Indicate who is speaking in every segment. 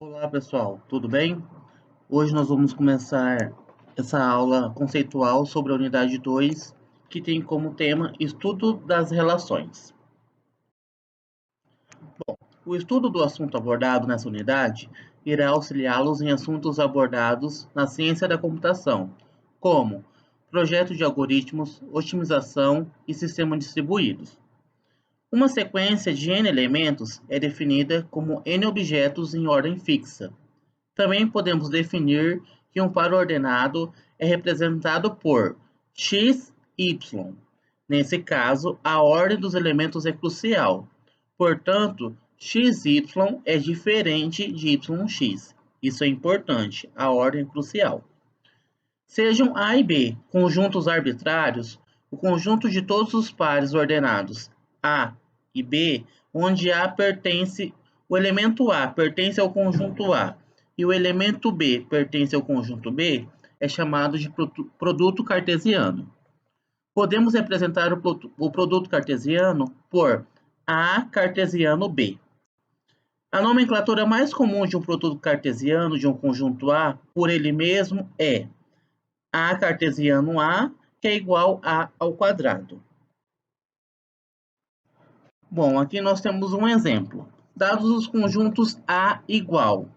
Speaker 1: Olá pessoal, tudo bem? Hoje nós vamos começar essa aula conceitual sobre a unidade 2, que tem como tema Estudo das Relações. O estudo do assunto abordado nessa unidade irá auxiliá-los em assuntos abordados na ciência da computação, como projeto de algoritmos, otimização e sistemas distribuídos. Uma sequência de n elementos é definida como n objetos em ordem fixa. Também podemos definir que um par ordenado é representado por x, y. Nesse caso, a ordem dos elementos é crucial. Portanto, xy é diferente de yx. Isso é importante, a ordem é crucial. Sejam A e B conjuntos arbitrários, o conjunto de todos os pares ordenados A e B, onde o elemento A pertence ao conjunto A e o elemento B pertence ao conjunto B, é chamado de produto cartesiano. Podemos representar o produto cartesiano por A cartesiano B. A nomenclatura mais comum de um produto cartesiano de um conjunto A por ele mesmo é A cartesiano A, que é igual a ao quadrado. Bom, aqui nós temos um exemplo. Dados os conjuntos A igual,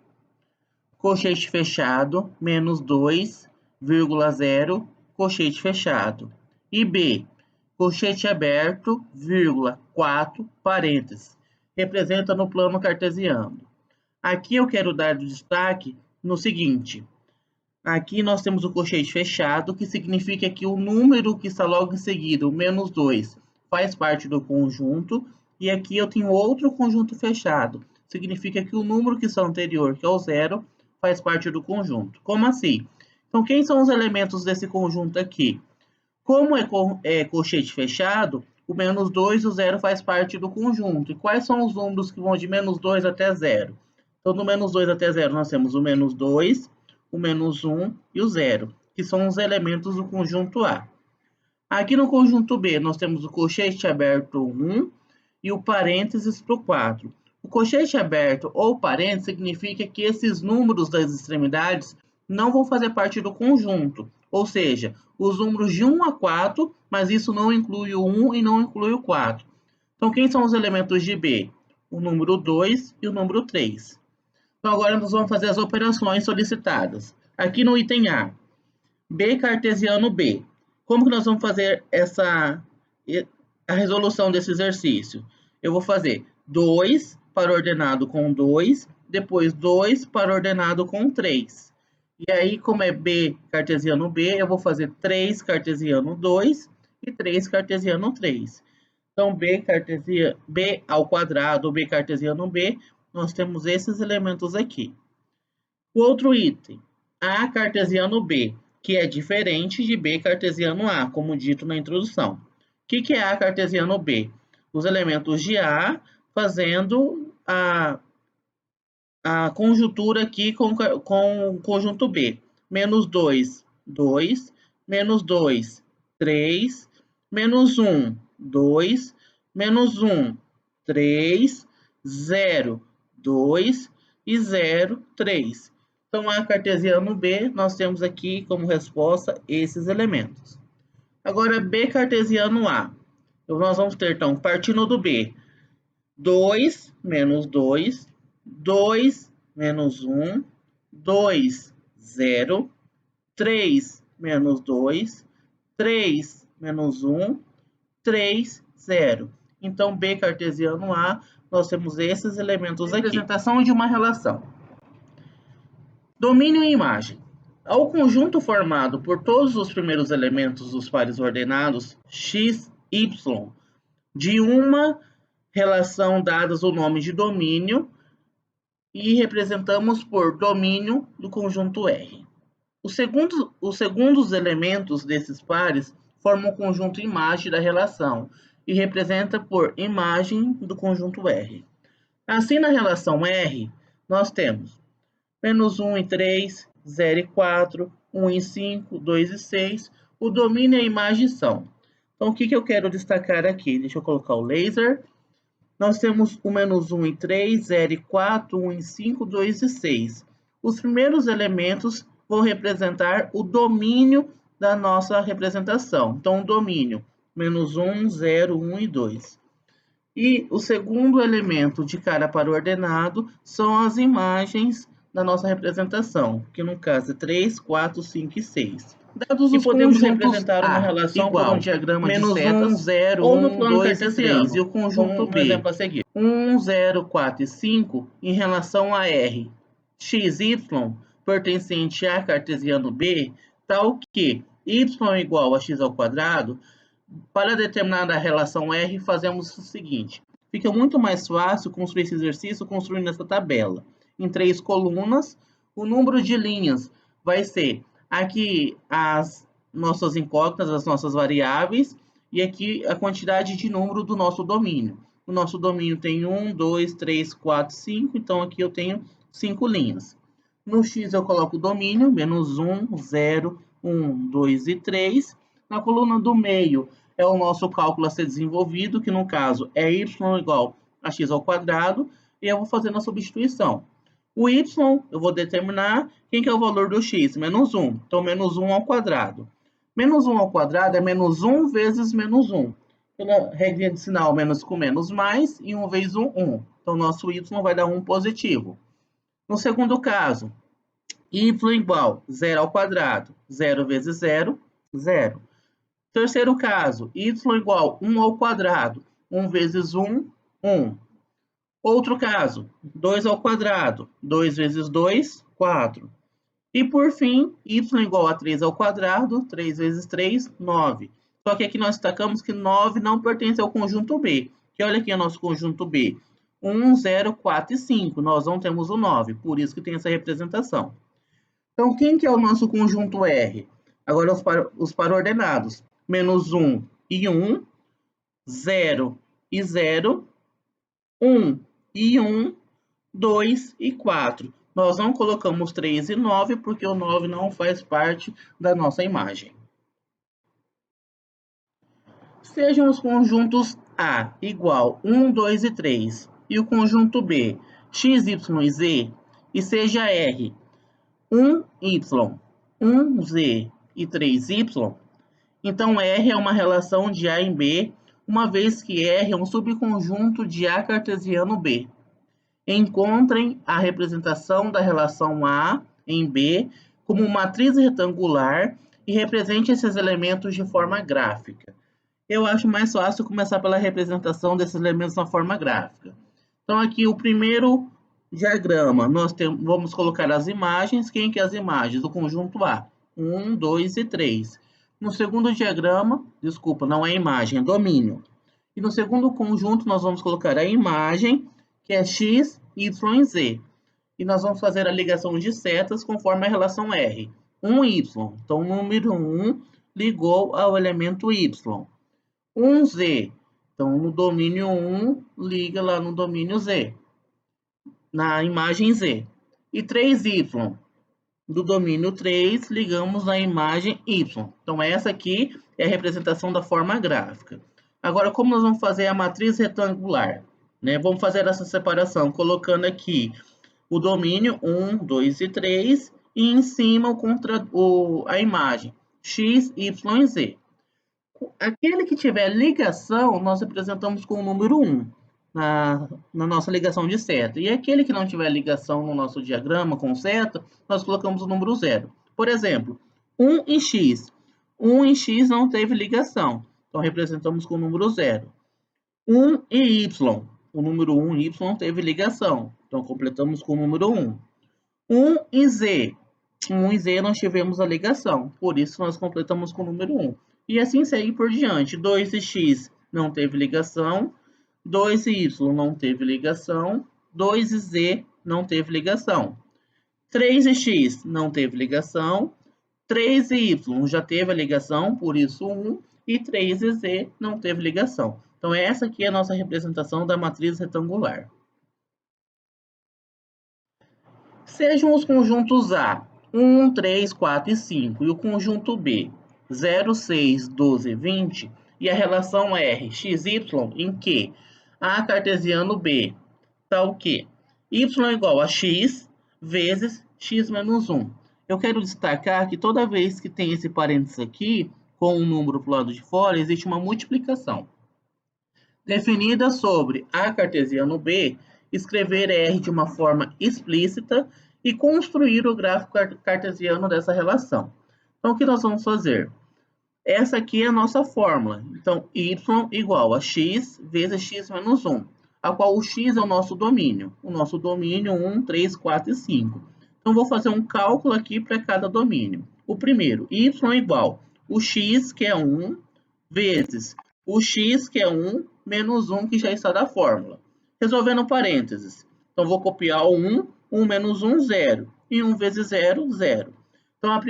Speaker 1: colchete fechado, menos 2,0, colchete fechado. E B, colchete aberto, vírgula, 4, parênteses, representa no plano cartesiano. Aqui eu quero dar destaque no seguinte. Aqui nós temos o colchete fechado, que significa que o número que está logo em seguida, o menos 2, faz parte do conjunto. E aqui eu tenho outro conjunto fechado. Significa que o número que está anterior, que é o 0, faz parte do conjunto. Como assim? Então, quem são os elementos desse conjunto aqui? Como é colchete fechado, o menos 2 e o 0 faz parte do conjunto. E quais são os números que vão de menos 2 até 0? Então, do menos 2 até 0, nós temos o menos 2, o menos 1 e o 0, que são os elementos do conjunto A. Aqui no conjunto B, nós temos o colchete aberto 1 e o parênteses para o 4. O colchete aberto ou parênteses significa que esses números das extremidades não vão fazer parte do conjunto, ou seja, os números de 1 a 4, mas isso não inclui o 1 e não inclui o 4. Então, quem são os elementos de B? O número 2 e o número 3. Então, agora nós vamos fazer as operações solicitadas. Aqui no item A, B cartesiano B. Como que nós vamos fazer a resolução desse exercício? Eu vou fazer 2 para ordenado com 2, depois 2 para ordenado com 3. E aí, como é B cartesiano B, eu vou fazer 3 cartesiano 2 e 3 cartesiano 3. Então, B ao quadrado, B cartesiano B, nós temos esses elementos aqui. O outro item, A cartesiano B, que é diferente de B cartesiano A, como dito na introdução. O que é A cartesiano B? Os elementos de A fazendo a conjuntura aqui com o conjunto B. Menos 2, 2, menos 2, 3, menos 1, 2, menos 1, 3, 0, 2 e 0, 3. Então, A cartesiano B, nós temos aqui como resposta esses elementos. Agora, B cartesiano A. Então, nós vamos ter, então, partindo do B, 2 menos 2, 2 menos 1, 2, 0, 3 menos 2, 3 menos 1, 3, 0. Então, B cartesiano A, nós temos esses elementos aqui. Representação de uma relação. Domínio e imagem. Ao conjunto formado por todos os primeiros elementos dos pares ordenados x, y, de uma relação dadas o nome de domínio e representamos por domínio do conjunto R. Os segundos elementos desses pares formam o conjunto imagem da relação e representa por imagem do conjunto R. Assim, na relação R, nós temos menos 1 e 3, 0 e 4, 1 e 5, 2 e 6. O domínio e a imagem são. Então, o que eu quero destacar aqui? Deixa eu colocar o laser. nós temos o menos 1 em 3, 0 e 4, 1 em 5, 2 e 6. Os primeiros elementos vão representar o domínio da nossa representação. Então, o domínio, menos 1, 0, 1 e 2. E o segundo elemento de cara para o ordenado são as imagens da nossa representação, que no caso é 3, 4, 5 e 6. Dados os podemos representar uma relação igual, por um diagrama de setas, 1, 0, ou no plano 2 e 3, e o conjunto B, exemplo a seguir. 1, 0, 4 e 5 em relação a R, x, y, pertencente a cartesiano B, tal que y igual a x ao quadrado. Para determinar a relação R, fazemos o seguinte. Fica muito mais fácil construir esse exercício construindo essa tabela. Em 3 colunas, o número de linhas vai ser aqui as nossas incógnitas, as nossas variáveis, e aqui a quantidade de número do nosso domínio. O nosso domínio tem 1, 2, 3, 4, 5, então aqui eu tenho 5 linhas. No X eu coloco o domínio, menos 1, 0, 1, 2 e 3. Na coluna do meio é o nosso cálculo a ser desenvolvido, que no caso é y igual a x ao quadrado, e eu vou fazendo a substituição. O y eu vou determinar quem que é o valor do x, menos 1. Então, menos 1 ao quadrado. Menos 1 ao quadrado é menos 1 vezes menos 1. Pela regra de sinal, menos com menos mais, e 1 vezes 1, 1. Então, nosso y vai dar 1 positivo. No segundo caso, y igual 0 ao quadrado. 0 vezes 0, 0. Terceiro caso, y igual 1 ao quadrado. 1 vezes 1, 1. Outro caso, 2 ao quadrado. 2 vezes 2, 4. E por fim, y igual a 3 ao quadrado. 3 vezes 3, 9. Só que aqui nós destacamos que 9 não pertence ao conjunto B. Que olha aqui o nosso conjunto B. 1, 0, 4 e 5. Nós não temos o 9, por isso que tem essa representação. Então, quem que é o nosso conjunto R? Agora os paraordenados. Menos 1 e 1, 0 e 0, 1 e 1, 2 e 4. Nós não colocamos 3 e 9 porque o 9 não faz parte da nossa imagem. Sejam os conjuntos A igual 1, 2 e 3 e o conjunto B x, y e z, e seja R 1y, 1z e 3y, então R é uma relação de A em B, uma vez que R é um subconjunto de A cartesiano B. Encontrem a representação da relação A em B como matriz retangular e represente esses elementos de forma gráfica. Eu acho mais fácil começar pela representação desses elementos na forma gráfica. Então aqui o primeiro diagrama, vamos colocar as imagens. Quem que é as imagens? O conjunto A, 1, 2 e 3. No segundo diagrama, desculpa, não é imagem, é domínio. E no segundo conjunto, nós vamos colocar a imagem, que é x, y e z. E nós vamos fazer a ligação de setas conforme a relação R. 1y, então o número 1 ligou ao elemento y. 1z, então no domínio 1 liga lá no domínio z, na imagem z. E 3y, do domínio 3, ligamos na imagem y. Então, essa aqui é a representação da forma gráfica. Agora, como nós vamos fazer a matriz retangular? Vamos fazer essa separação, colocando aqui o domínio 1, 2 e 3, e em cima a imagem x, y e z. Aquele que tiver ligação, nós representamos com o número 1. Na nossa ligação de seta. E aquele que não tiver ligação no nosso diagrama com seta, nós colocamos o número 0. Por exemplo, 1 em x. 1 em x não teve ligação. Então, representamos com o número 0. 1 em y. O número 1 em y não teve ligação. Então, completamos com o número 1. 1 em z. 1 em z nós tivemos a ligação. Por isso, nós completamos com o número 1. E assim segue por diante. 2 em x não teve ligação. 2y não teve ligação, 2z não teve ligação, 3x não teve ligação, 3y já teve a ligação, por isso 1, e 3z não teve ligação. Então, essa aqui é a nossa representação da matriz retangular. Sejam os conjuntos A, 1, 3, 4 e 5, e o conjunto B, 0, 6, 12 e 20, e a relação R, XY, em que A cartesiano B está o quê? Y igual a x vezes x menos 1. Eu quero destacar que toda vez que tem esse parênteses aqui, com um número para o lado de fora, existe uma multiplicação. Definida sobre A cartesiano B, escrever R de uma forma explícita e construir o gráfico cartesiano dessa relação. Então, o que nós vamos fazer? Essa aqui é a nossa fórmula. Então, y igual a x vezes x menos 1, a qual o x é o nosso domínio. O nosso domínio 1, 3, 4 e 5. Então, vou fazer um cálculo aqui para cada domínio. O primeiro, y igual o x, que é 1, vezes o x, que é 1, menos 1, que já está da fórmula. Resolvendo parênteses. Então, vou copiar o 1, 1 menos 1, 0. E 1 vezes 0, 0. Então, o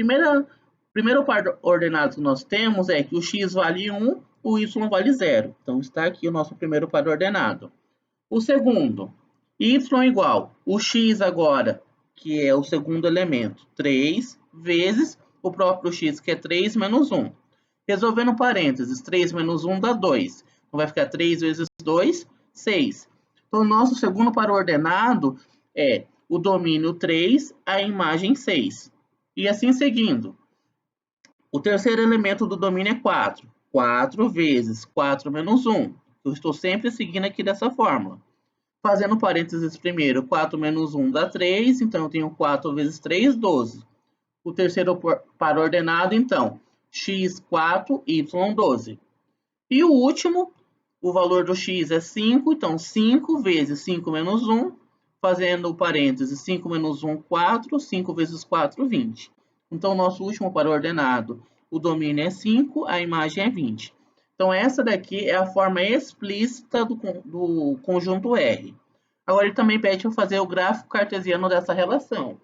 Speaker 1: primeiro par ordenado que nós temos é que o x vale 1, o y vale 0. Então, está aqui o nosso primeiro par ordenado. O segundo, y igual o x agora, que é o segundo elemento, 3, vezes o próprio x, que é 3 menos 1. Resolvendo parênteses, 3 menos 1 dá 2. Então, vai ficar 3 vezes 2, 6. Então, o nosso segundo par ordenado é o domínio 3, a imagem 6. E assim seguindo. O terceiro elemento do domínio é 4. 4 vezes 4 menos 1. Eu estou sempre seguindo aqui dessa fórmula. Fazendo parênteses primeiro, 4 menos 1 dá 3, então eu tenho 4 vezes 3, 12. O terceiro par ordenado, então, x4, y12. E o último, o valor do x é 5, então 5 vezes 5 menos 1, fazendo parênteses, 5 menos 1, 4, 5 vezes 4, 20. Então, nosso último par ordenado, o domínio é 5, a imagem é 20. Então, essa daqui é a forma explícita do conjunto R. Agora, ele também pede para fazer o gráfico cartesiano dessa relação.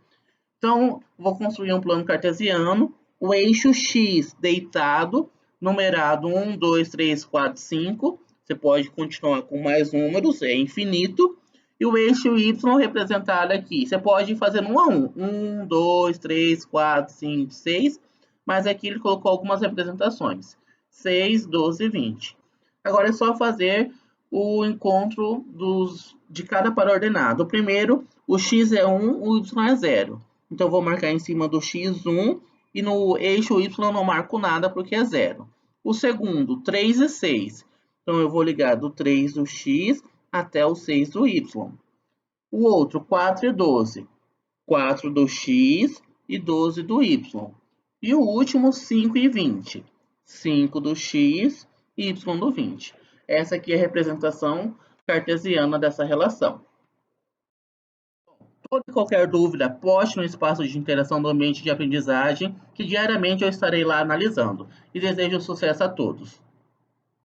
Speaker 1: Então, vou construir um plano cartesiano, o eixo X deitado, numerado 1, 2, 3, 4, 5. Você pode continuar com mais números, é infinito. E o eixo Y representado aqui. Você pode fazer um a um. 1, 2, 3, 4, 5, 6. Mas aqui ele colocou algumas representações. 6, 12 e 20. Agora é só fazer o encontro de cada par ordenado. O primeiro, o X é 1, o Y é 0. Então, eu vou marcar em cima do x1 e no eixo y não marco nada porque é 0. O segundo, 3 e 6. Então, eu vou ligar do 3 do x até o 6 do y. O outro, 4 e 12. 4 do x e 12 do y. E o último, 5 e 20. 5 do x e y do 20. Essa aqui é a representação cartesiana dessa relação. Toda e qualquer dúvida, poste no espaço de interação do ambiente de aprendizagem, que diariamente eu estarei lá analisando. E desejo sucesso a todos.